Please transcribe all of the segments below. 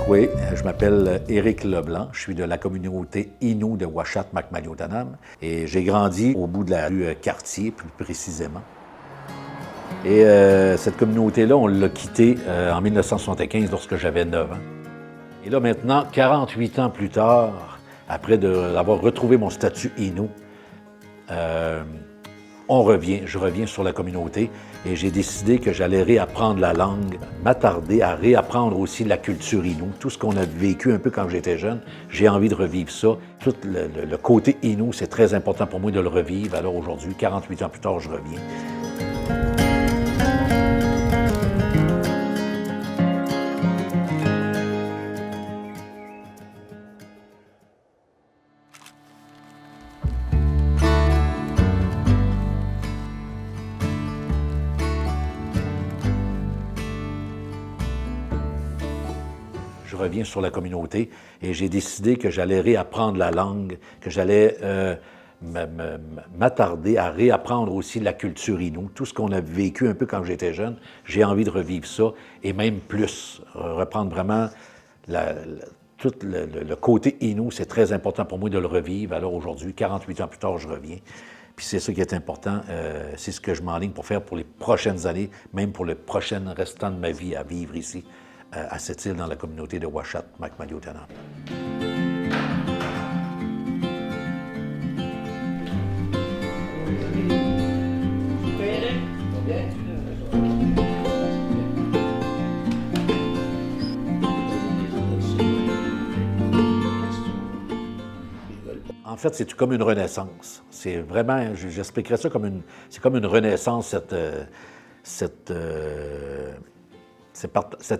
Oui, je m'appelle Éric Leblanc. Je suis de la communauté Innu de Uashat-Makmaliotanam et j'ai grandi au bout de la rue Cartier, plus précisément. Et cette communauté-là, on l'a quittée en 1975 lorsque j'avais 9 ans. Et là, maintenant, 48 ans plus tard, après d'avoir retrouvé mon statut Innu, je reviens sur la communauté et j'ai décidé que j'allais réapprendre la langue, m'attarder à réapprendre aussi la culture Innu. Tout ce qu'on a vécu un peu quand j'étais jeune, j'ai envie de revivre ça. Tout le côté Innu, c'est très important pour moi de le revivre. Alors aujourd'hui, 48 ans plus tard, je reviens. Je reviens sur la communauté et j'ai décidé que j'allais réapprendre la langue, que j'allais m'attarder à réapprendre aussi la culture Innu. Tout ce qu'on a vécu un peu quand j'étais jeune, j'ai envie de revivre ça et même plus, reprendre vraiment tout le côté Innu, c'est très important pour moi de le revivre. Alors aujourd'hui, 48 ans plus tard, je reviens. Puis c'est ça qui est important, c'est ce que je m'enligne pour faire pour les prochaines années, même pour le prochain restant de ma vie à vivre ici, à cette île dans la communauté de Uashat-Makmaliotanam. En fait, c'est comme une renaissance. C'est vraiment, j'expliquerais ça comme c'est comme une renaissance, cette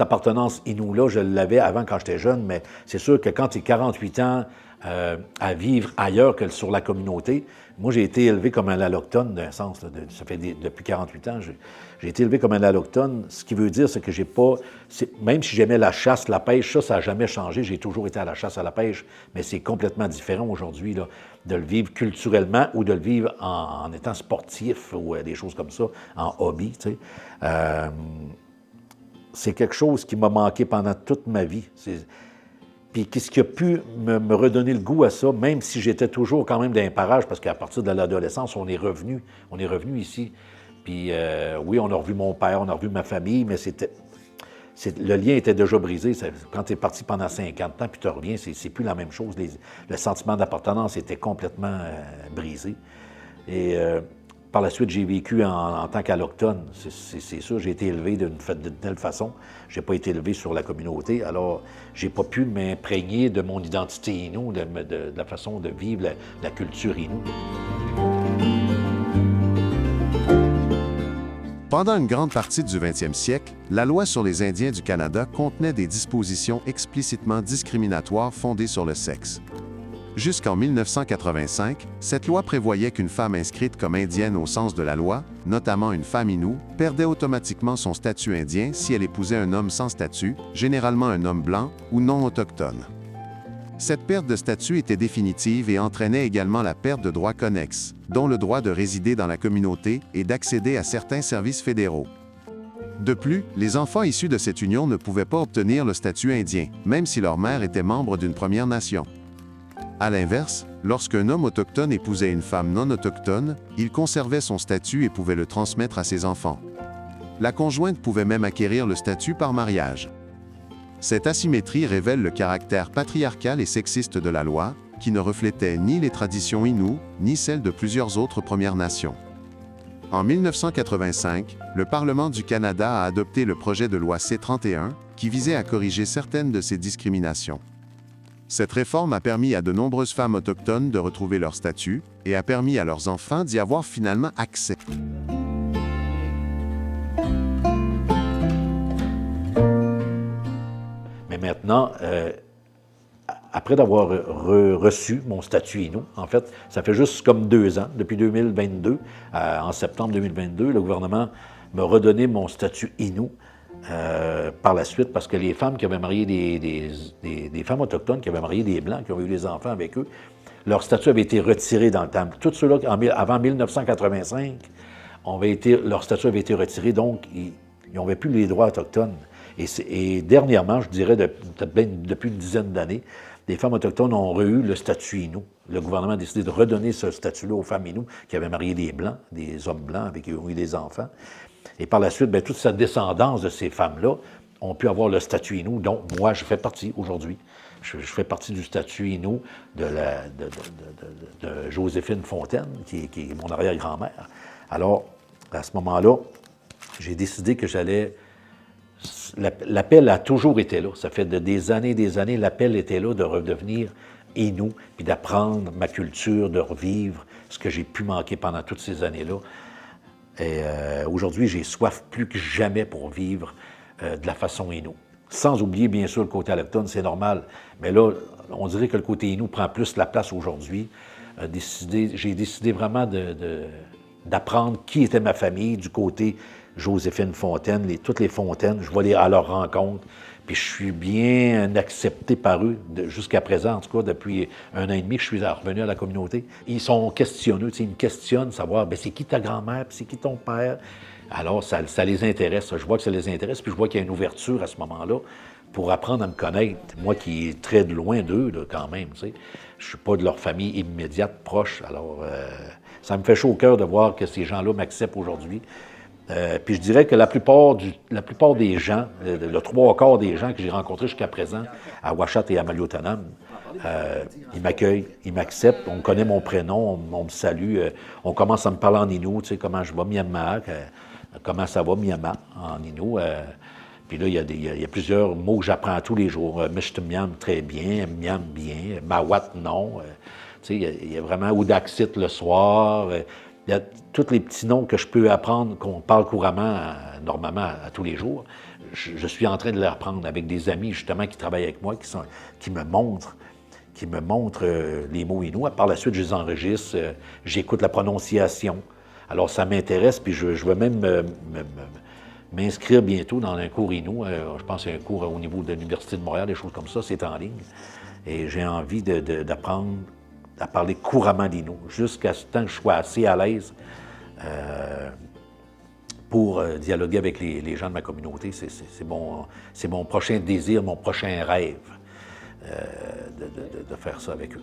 appartenance Innu-là, je l'avais avant quand j'étais jeune, mais c'est sûr que quand tu es 48 ans à vivre ailleurs que sur la communauté, moi j'ai été élevé comme un allochtone d'un sens, ça fait depuis 48 ans, j'ai été élevé comme un allochtone, ce qui veut dire c'est que j'ai pas, même si j'aimais la chasse, la pêche, ça n'a jamais changé, j'ai toujours été à la chasse, à la pêche, mais c'est complètement différent aujourd'hui là, de le vivre culturellement ou de le vivre en étant sportif ou des choses comme ça, en hobby, tu sais. C'est quelque chose qui m'a manqué pendant toute ma vie. Puis qu'est-ce qui a pu me redonner le goût à ça, même si j'étais toujours quand même dans un parage, parce qu'à partir de l'adolescence, on est revenu ici. Puis oui, on a revu mon père, on a revu ma famille, mais le lien était déjà brisé. Quand tu es parti pendant 50 ans, puis tu reviens, c'est plus la même chose. Le sentiment d'appartenance était complètement brisé. Et par la suite, j'ai vécu en tant qu'allochtone. C'est sûr, j'ai été élevé d'une telle façon. Je n'ai pas été élevé sur la communauté. Alors, je n'ai pas pu m'imprégner de mon identité Innu, de la façon de vivre la culture Innu. Pendant une grande partie du 20e siècle, la loi sur les Indiens du Canada contenait des dispositions explicitement discriminatoires fondées sur le sexe. Jusqu'en 1985, cette loi prévoyait qu'une femme inscrite comme indienne au sens de la loi, notamment une femme Innu, perdait automatiquement son statut indien si elle épousait un homme sans statut, généralement un homme blanc ou non autochtone. Cette perte de statut était définitive et entraînait également la perte de droits connexes, dont le droit de résider dans la communauté et d'accéder à certains services fédéraux. De plus, les enfants issus de cette union ne pouvaient pas obtenir le statut indien, même si leur mère était membre d'une Première Nation. À l'inverse, lorsqu'un homme autochtone épousait une femme non autochtone, il conservait son statut et pouvait le transmettre à ses enfants. La conjointe pouvait même acquérir le statut par mariage. Cette asymétrie révèle le caractère patriarcal et sexiste de la loi, qui ne reflétait ni les traditions Innu, ni celles de plusieurs autres Premières Nations. En 1985, le Parlement du Canada a adopté le projet de loi C-31, qui visait à corriger certaines de ces discriminations. Cette réforme a permis à de nombreuses femmes autochtones de retrouver leur statut et a permis à leurs enfants d'y avoir finalement accès. Mais maintenant, après d'avoir reçu mon statut Innu, en fait, ça fait juste comme 2 ans, depuis 2022, en septembre 2022, le gouvernement m'a redonné mon statut Innu. Par la suite, parce que les femmes qui avaient marié des femmes autochtones, qui avaient marié des Blancs, qui ont eu des enfants avec eux, leur statut avait été retiré dans le temps. Tous ceux-là, avant 1985, leur statut avait été retiré, donc ils n'avaient plus les droits autochtones. Et dernièrement, je dirais peut-être bien depuis une dizaine d'années, les femmes autochtones ont eu le statut Innu. Le gouvernement a décidé de redonner ce statut-là aux femmes Innu qui avaient marié des Blancs, des hommes blancs avec qui ont eu des enfants. Et par la suite, bien, toute cette descendance de ces femmes-là ont pu avoir le statut Innu, dont moi, je fais partie aujourd'hui. Je fais partie du statut Innu de Joséphine Fontaine, qui est mon arrière-grand-mère. Alors, à ce moment-là, j'ai décidé que j'allais... L'appel a toujours été là. Ça fait des années, l'appel était là de redevenir Innu, puis d'apprendre ma culture, de revivre ce que j'ai pu manquer pendant toutes ces années-là. Et aujourd'hui, j'ai soif plus que jamais pour vivre de la façon Innu. Sans oublier, bien sûr, le côté autochtone, c'est normal. Mais là, on dirait que le côté Innu prend plus la place aujourd'hui. J'ai décidé vraiment d'apprendre qui était ma famille du côté Joséphine Fontaine, toutes les Fontaines. Je vais aller à leur rencontre. Puis je suis bien accepté par eux, jusqu'à présent, en tout cas, depuis 1 an et demi que je suis revenu à la communauté. Ils sont questionneux, ils me questionnent, savoir, bien, c'est qui ta grand-mère, puis c'est qui ton père? Alors, ça les intéresse, je vois que ça les intéresse, puis je vois qu'il y a une ouverture à ce moment-là pour apprendre à me connaître. Moi qui est très de loin d'eux, là, quand même, tu sais. Je suis pas de leur famille immédiate, proche. Alors, ça me fait chaud au cœur de voir que ces gens-là m'acceptent aujourd'hui. Puis je dirais que la plupart des gens, le 3/4 des gens que j'ai rencontrés jusqu'à présent à Ouachat et à Maliotenam, ils m'accueillent, ils m'acceptent, on connaît mon prénom, on me salue, on commence à me parler en Innu, tu sais, comment je vais, Myanmar, comment ça va, Myanmar, en Innu. Puis là, il y a plusieurs mots que j'apprends tous les jours. Mishtumiam, très bien, Miam, bien, Mawat, non. Tu sais, il y a vraiment Oudaksit le soir. Il y a tous les petits noms que je peux apprendre, qu'on parle couramment, normalement, à tous les jours. Je suis en train de les apprendre avec des amis, justement, qui travaillent avec moi, qui me montrent les mots Innu. Par la suite, je les enregistre, j'écoute la prononciation. Alors, ça m'intéresse, puis je vais même m'inscrire bientôt dans un cours Innu. Je pense qu'il y a un cours au niveau de l'Université de Montréal, des choses comme ça, c'est en ligne. Et j'ai envie d'apprendre à parler couramment l'Innu, jusqu'à ce temps que je sois assez à l'aise pour dialoguer avec les gens de ma communauté. C'est mon prochain désir, mon prochain rêve de faire ça avec eux.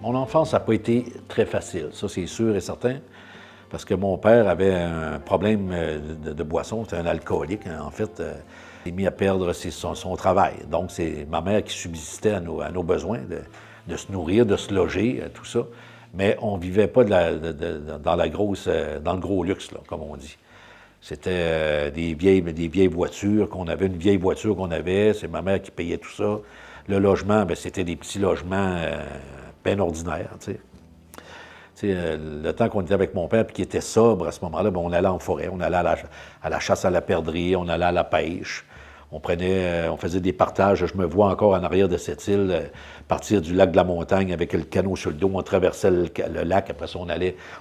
Mon enfance n'a pas été très facile, ça c'est sûr et certain, parce que mon père avait un problème de boisson, c'était un alcoolique en fait. Il s'est mis à perdre son travail. Donc c'est ma mère qui subsistait à nos besoins, de se nourrir, de se loger, tout ça. Mais on ne vivait pas dans le gros luxe, là, comme on dit. C'était des vieilles voitures qu'on avait, une vieille voiture qu'on avait, c'est ma mère qui payait tout ça. Le logement, bien, c'était des petits logements bien ordinaires, tu sais. Le temps qu'on était avec mon père, puis qui était sobre à ce moment-là, bien, on allait en forêt, on allait à la chasse à la perdrix, on allait à la pêche. On faisait des partages. Je me vois encore en arrière de cette île, partir du lac de la Montagne avec le canot sur le dos. On traversait le lac. Après ça,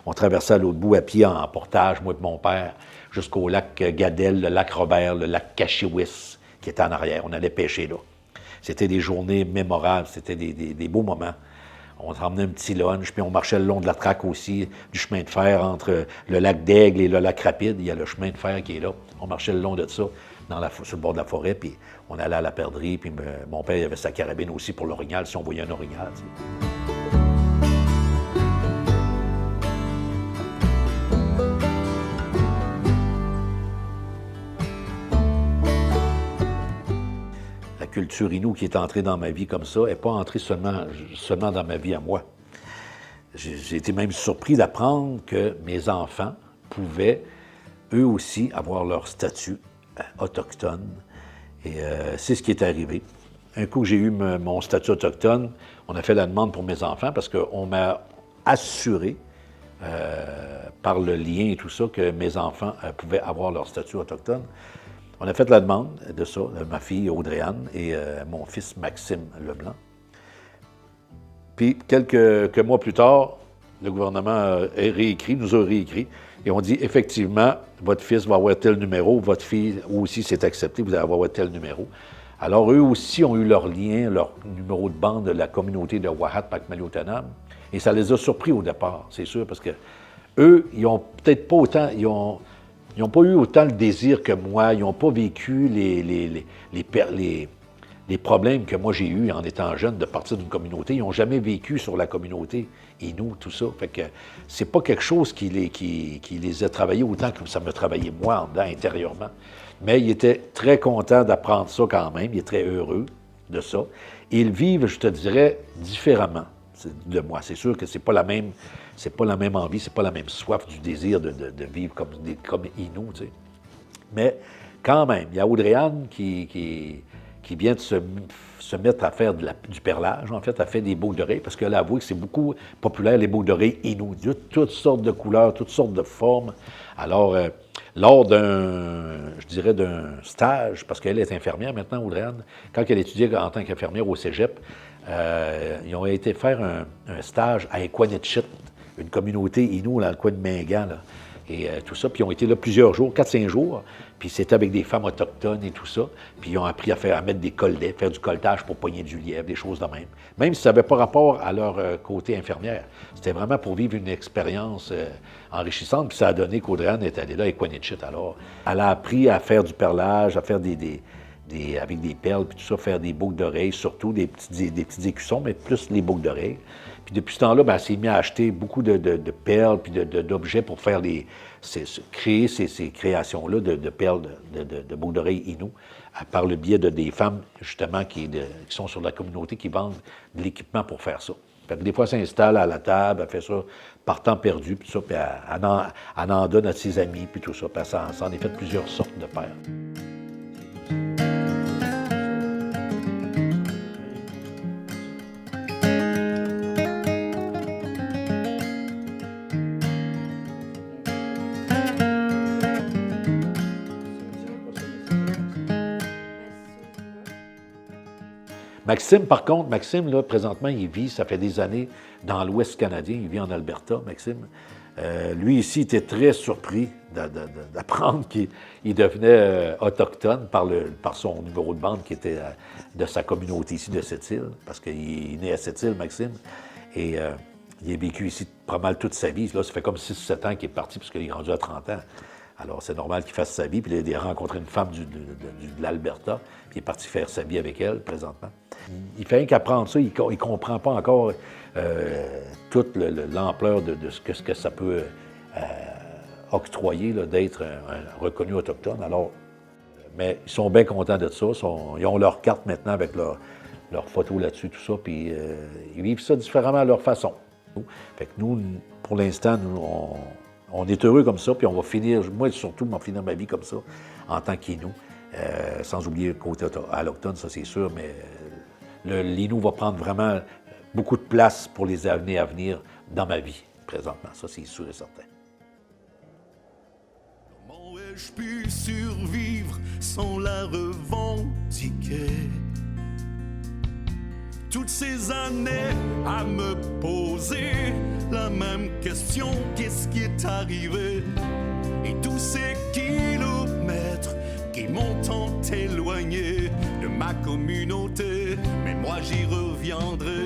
on traversait à l'autre bout à pied en portage, moi et mon père, jusqu'au lac Gadel, le lac Robert, le lac Cachiwis, qui était en arrière. On allait pêcher là. C'était des journées mémorables. C'était des beaux moments. On emmenait un petit lunch, puis on marchait le long de la traque aussi, du chemin de fer entre le lac d'Aigle et le lac Rapide. Il y a le chemin de fer qui est là. On marchait le long de ça, sur le bord de la forêt, puis on allait à la perdrix, puis mon père il avait sa carabine aussi pour l'orignal, si on voyait un orignal. Tu sais. La culture Innu qui est entrée dans ma vie comme ça n'est pas entrée seulement dans ma vie à moi. J'ai été même surpris d'apprendre que mes enfants pouvaient, eux aussi, avoir leur statut autochtone. Et c'est ce qui est arrivé. Un coup que j'ai eu mon statut autochtone, on a fait la demande pour mes enfants parce qu'on m'a assuré par le lien et tout ça, que mes enfants pouvaient avoir leur statut autochtone. On a fait la demande de ça, ma fille Audrey-Anne et mon fils Maxime Leblanc. Puis, quelques mois plus tard, le gouvernement nous a réécrit, et on dit, effectivement, votre fils va avoir tel numéro, votre fille aussi c'est accepté, vous allez avoir tel numéro. Alors, eux aussi ont eu leur lien, leur numéro de bande de la communauté de Wahat Pakmaliotanam, et ça les a surpris au départ, c'est sûr, parce que eux, ils n'ont peut-être pas autant, ils n'ont pas eu autant le désir que moi, ils n'ont pas vécu les problèmes que moi j'ai eus en étant jeune de partir d'une communauté. Ils n'ont jamais vécu sur la communauté, Innu, tout ça. Fait que c'est pas quelque chose qui les a travaillés autant que ça me travaillait moi en dedans, intérieurement. Mais ils étaient très contents d'apprendre ça quand même. Ils étaient très heureux de ça. Et ils vivent, je te dirais, différemment de moi. C'est sûr que c'est pas la même envie, c'est pas la même soif du désir de vivre comme Innu, tu sais. Mais quand même, il y a Audrey-Anne qui vient de se mettre à faire du perlage, en fait, à faire des boucles d'oreilles, parce qu'elle a avoué que c'est beaucoup populaire, les boucles d'oreilles Innu, de toutes sortes de couleurs, toutes sortes de formes. Alors, lors d'un stage, parce qu'elle est infirmière maintenant, Audrey-Anne, quand elle étudiait en tant qu'infirmière au cégep, ils ont été faire un stage à Equanichit, une communauté Innu dans le coin de Mingan, là, et tout ça. Puis ils ont été là plusieurs jours, 4-5 jours, puis c'était avec des femmes autochtones et tout ça. Puis ils ont appris à mettre des collets, faire du colletage pour pogner du lièvre, des choses de même. Même si ça n'avait pas rapport à leur côté infirmière. C'était vraiment pour vivre une expérience enrichissante. Puis ça a donné qu'Audrey-Anne est allée là à Equanichit. Alors, elle a appris à faire du perlage, à faire avec des perles, puis tout ça, faire des boucles d'oreilles, surtout des petits écussons, mais plus les boucles d'oreilles. Puis depuis ce temps-là, elle s'est mise à acheter beaucoup de perles puis d'objets pour faire créer ces créations-là de perles, de boucles d'oreilles Innu, par le biais de des femmes, justement, qui sont sur la communauté, qui vendent de l'équipement pour faire ça. Fait que des fois, elle s'installe à la table, elle fait ça par temps perdu, puis ça, puis elle en donne à ses amis, puis tout ça. Puis elle s'en est fait plusieurs sortes de perles. Maxime, par contre, là, présentement, il vit, ça fait des années, dans l'Ouest canadien. Il vit en Alberta, Maxime. Lui, ici, était très surpris d'apprendre qu'il devenait autochtone par son numéro de bande qui était de sa communauté ici, de Sept-Îles, parce qu'il est né à Sept-Îles, Maxime. Et il a vécu ici pas mal toute sa vie. Là, ça fait comme 6-7 ans qu'il est parti, parce qu'il est rendu à 30 ans. Alors, c'est normal qu'il fasse sa vie. Puis il a rencontré une femme de l'Alberta, puis il est parti faire sa vie avec elle, présentement. Il fait rien qu'apprendre ça. Il ne comprend pas encore toute l'ampleur de ce que ça peut octroyer d'être un reconnu autochtone. Alors, mais ils sont bien contents de ça. Ils ont leur carte maintenant avec leur photo là-dessus, tout ça. Puis ils vivent ça différemment à leur façon. Fait que nous, pour l'instant, on est heureux comme ça, puis on va finir, moi surtout, on va finir ma vie comme ça, en tant qu'Innu, sans oublier le côté alloctone, ça c'est sûr, mais l'Innu va prendre vraiment beaucoup de place pour les années à venir dans ma vie, présentement, ça c'est sûr et certain. Comment ai-je pu survivre sans la revendiquer? Toutes ces années à me poser la même question, qu'est-ce qui est arrivé? Et tous ces kilomètres qui m'ont tant éloigné de ma communauté, mais moi j'y reviendrai.